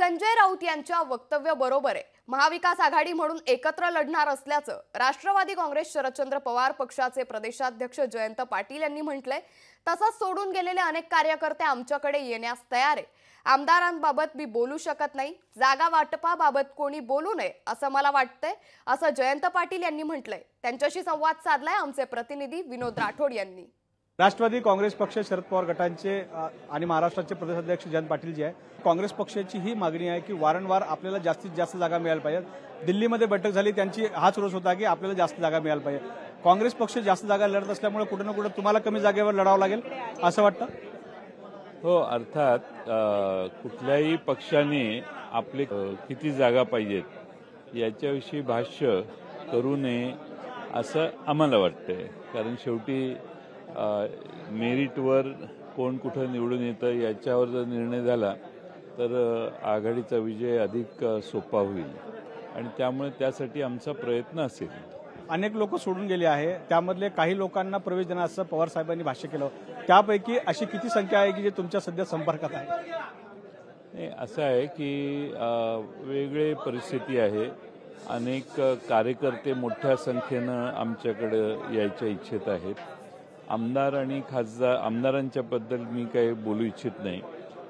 संजय राऊत यांच्या वक्तव्याबरोबर आहे महाविकास आघाडी म्हणून एकत्र लढणार असल्याचं राष्ट्रवादी काँग्रेस शरदचंद्र पवार पक्षाचे प्रदेशाध्यक्ष जयंत पाटील यांनी म्हटलंय। तसंच सोडून गेलेले अनेक कार्यकर्ते आमच्याकडे येण्यास तयार आहे। आमदारांबाबत मी बोलू शकत नाही, जागा वाटपाबाबत कोणी बोलू नये असं मला वाटतंय असं जयंत पाटील यांनी म्हटलंय। त्यांच्याशी संवाद साधलाय आमचे प्रतिनिधी विनोद राठोड यांनी। राष्ट्रवादी काँग्रेस पक्ष शरद पवार गटांचे आणि महाराष्ट्राचे प्रदेशाध्यक्ष जयंत पाटील जे आहे, काँग्रेस पक्षाची ही मागणी आहे की वारंवार आपल्याला जास्तीत जास्त जागा मिळायला पाहिजे। दिल्लीमध्ये बैठक झाली, त्यांची हाच रोज होता की आपल्याला जास्त जागा मिळायला पाहिजे। काँग्रेस पक्ष जास्त जागा लढत असल्यामुळे कुठे ना कुठे तुम्हाला कमी जागेवर लढावं लागेल असं वाटतं? हो, अर्थात कुठल्याही पक्षाने आपले किती जागा पाहिजेत याच्याविषयी भाष्य करू नये असं आम्हाला वाटतंय। कारण शेवटी मेरिटवर कोण कुठं निवडून येतं याच्यावर जर निर्णय झाला तर आघाडीचा विजय अधिक सोपा होईल आणि त्यामुळे त्यासाठी आमचा प्रयत्न असेल। अनेक लोक सोडून गेले आहे, त्यामधले काही लोकांना प्रवेश देणार असं पवार साहेबांनी भाष्य केलं। त्यापैकी अशी किती संख्या आहे की जे तुमच्या सध्या संपर्कात आहे? असं आहे की वेगळी परिस्थिती आहे। अनेक कार्यकर्ते मोठ्या संख्येनं आमच्याकडे यायच्या इच्छित आहेत। आमदार आणि खासदार आमदारांच्या बद्दल मी काही बोलू इच्छित नाही,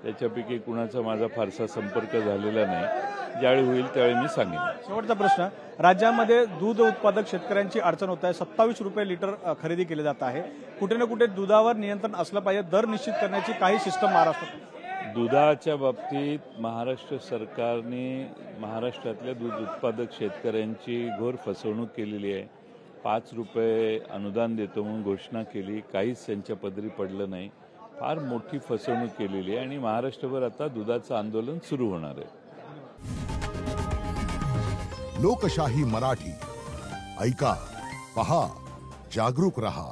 त्याच्यापैकी कुणाचा माझा फारसा संपर्क झालेला नाही। ज्यावेळी होईल त्यावेळी मी सांगेन। शेवटचा प्रश्न, राज्यामध्ये दूध उत्पादक शेतकऱ्यांची अडचण होत आहे। 27 रुपये लिटर खरेदी केली जात आहे। कुठे ना कुठे दुधावर नियंत्रण असलं पाहिजे, दर निश्चित करण्याची काही सिस्टम महाराष्ट्रात? दुधाच्या बाबतीत महाराष्ट्र सरकारने महाराष्ट्रातल्या दूध उत्पादक शेतकऱ्यांची घोर फसवणूक केलेली आहे। 5 रुपये अनुदान देतो म्हणून घोषणा केली, काहीच त्यांच्या पदरी पडलं नाही। फार मोठी फसवणूक केलेली आहे आणि महाराष्ट्रभर आता दुधाचं आंदोलन सुरू होणार आहे। लोकशाही मराठी ऐका, पहा, जागरूक रहा।